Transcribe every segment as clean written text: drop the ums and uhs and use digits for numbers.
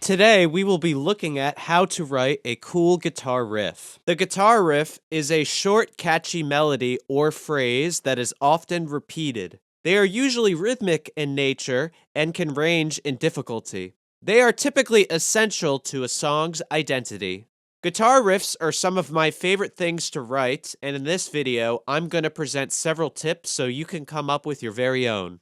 Today, we will be looking at how to write a cool guitar riff. The guitar riff is a short, catchy melody or phrase that is often repeated. They are usually rhythmic in nature and can range in difficulty. They are typically essential to a song's identity. Guitar riffs are some of my favorite things to write, and in this video, I'm going to present several tips so you can come up with your very own.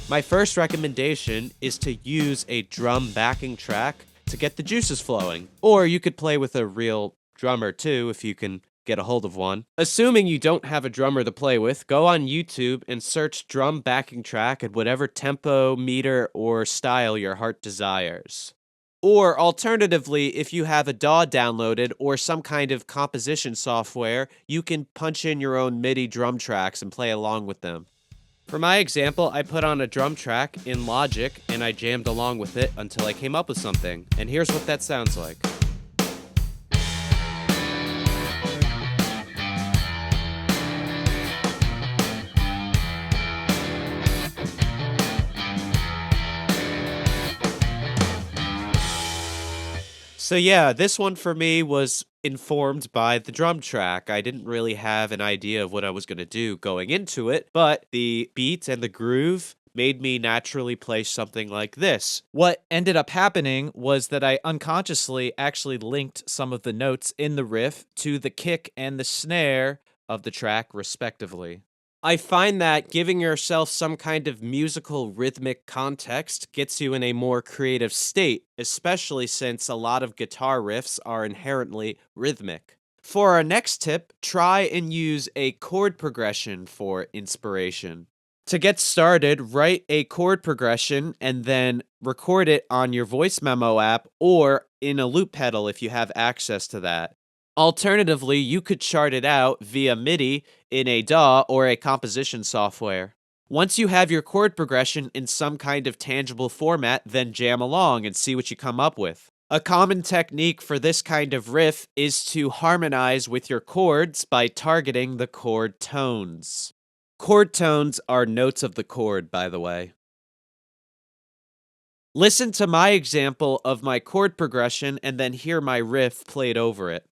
My first recommendation is to use a drum backing track to get the juices flowing. Or you could play with a real drummer too if you can get a hold of one. Assuming you don't have a drummer to play with, go on YouTube and search drum backing track at whatever tempo, meter, or style your heart desires. Or alternatively, if you have a DAW downloaded or some kind of composition software, you can punch in your own MIDI drum tracks and play along with them. For my example, I put on a drum track in Logic and I jammed along with it until I came up with something. And here's what that sounds like. So yeah, this one for me was informed by the drum track. I didn't really have an idea of what I was going to do going into it, but the beat and the groove made me naturally play something like this. What ended up happening was that I unconsciously actually linked some of the notes in the riff to the kick and the snare of the track, respectively. I find that giving yourself some kind of musical rhythmic context gets you in a more creative state, especially since a lot of guitar riffs are inherently rhythmic. For our next tip, try and use a chord progression for inspiration. To get started, write a chord progression and then record it on your voice memo app or in a loop pedal if you have access to that. Alternatively, you could chart it out via MIDI in a DAW or a composition software. Once you have your chord progression in some kind of tangible format, then jam along and see what you come up with. A common technique for this kind of riff is to harmonize with your chords by targeting the chord tones. Chord tones are notes of the chord, by the way. Listen to my example of my chord progression and then hear my riff played over it.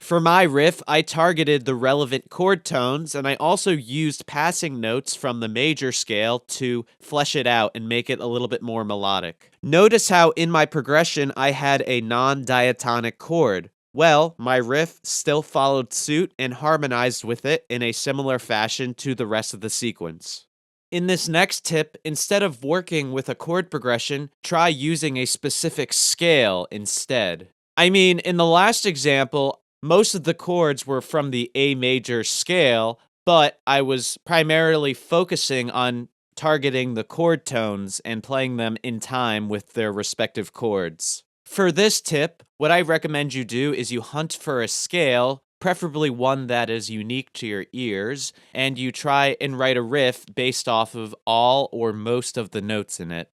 For my riff, I targeted the relevant chord tones, and I also used passing notes from the major scale to flesh it out and make it a little bit more melodic. Notice how in my progression I had a non-diatonic chord. Well, my riff still followed suit and harmonized with it in a similar fashion to the rest of the sequence. In this next tip, instead of working with a chord progression, try using a specific scale instead. I mean, in the last example, most of the chords were from the A major scale, but I was primarily focusing on targeting the chord tones and playing them in time with their respective chords. For this tip, what I recommend you do is you hunt for a scale, preferably one that is unique to your ears, and you try and write a riff based off of all or most of the notes in it.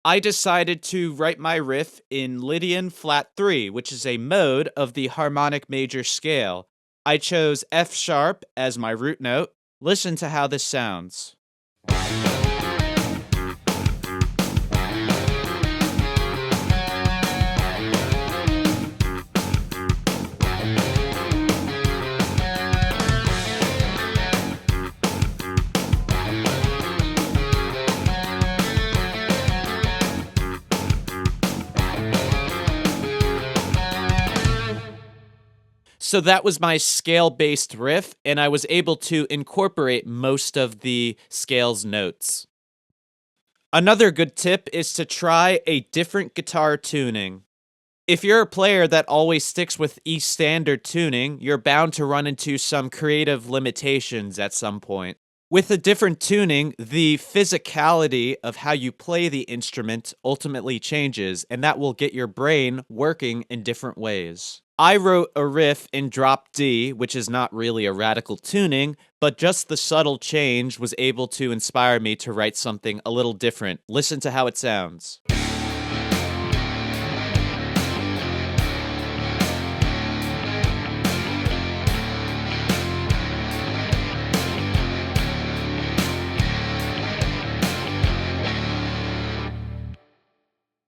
I decided to write my riff in Lydian flat 3, which is a mode of the harmonic major scale. I chose F sharp as my root note. Listen to how this sounds. So that was my scale-based riff, and I was able to incorporate most of the scale's notes. Another good tip is to try a different guitar tuning. If you're a player that always sticks with E standard tuning, you're bound to run into some creative limitations at some point. With a different tuning, the physicality of how you play the instrument ultimately changes, and that will get your brain working in different ways. I wrote a riff in drop D, which is not really a radical tuning, but just the subtle change was able to inspire me to write something a little different. Listen to how it sounds.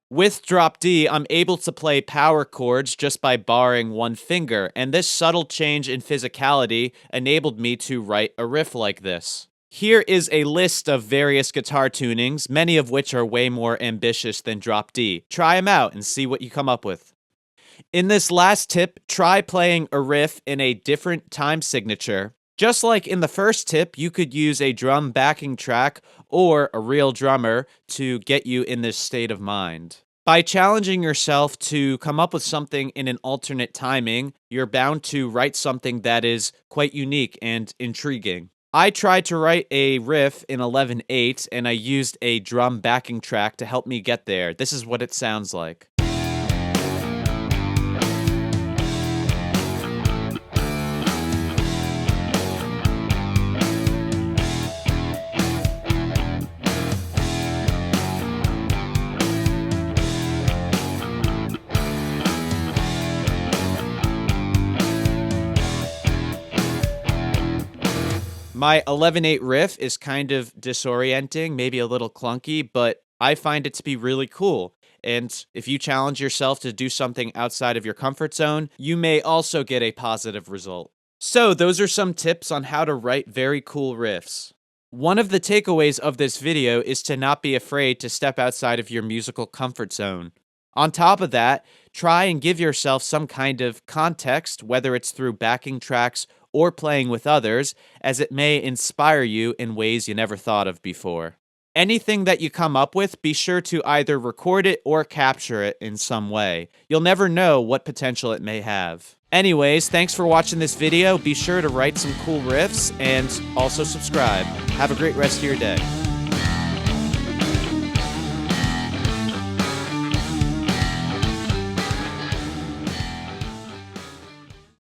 With drop D, I'm able to play power chords just by barring one finger, and this subtle change in physicality enabled me to write a riff like this. Here is a list of various guitar tunings, many of which are way more ambitious than drop D. Try them out and see what you come up with. In this last tip, try playing a riff in a different time signature. Just like in the first tip, you could use a drum backing track or a real drummer to get you in this state of mind. By challenging yourself to come up with something in an alternate timing, you're bound to write something that is quite unique and intriguing. I tried to write a riff in 11/8 and I used a drum backing track to help me get there. This is what it sounds like. My 11/8 riff is kind of disorienting, maybe a little clunky, but I find it to be really cool. And if you challenge yourself to do something outside of your comfort zone, you may also get a positive result. So, those are some tips on how to write very cool riffs. One of the takeaways of this video is to not be afraid to step outside of your musical comfort zone. On top of that, try and give yourself some kind of context, whether it's through backing tracks or playing with others, as it may inspire you in ways you never thought of before. Anything that you come up with, be sure to either record it or capture it in some way. You'll never know what potential it may have. Anyways, thanks for watching this video. Be sure to write some cool riffs and also subscribe. Have a great rest of your day.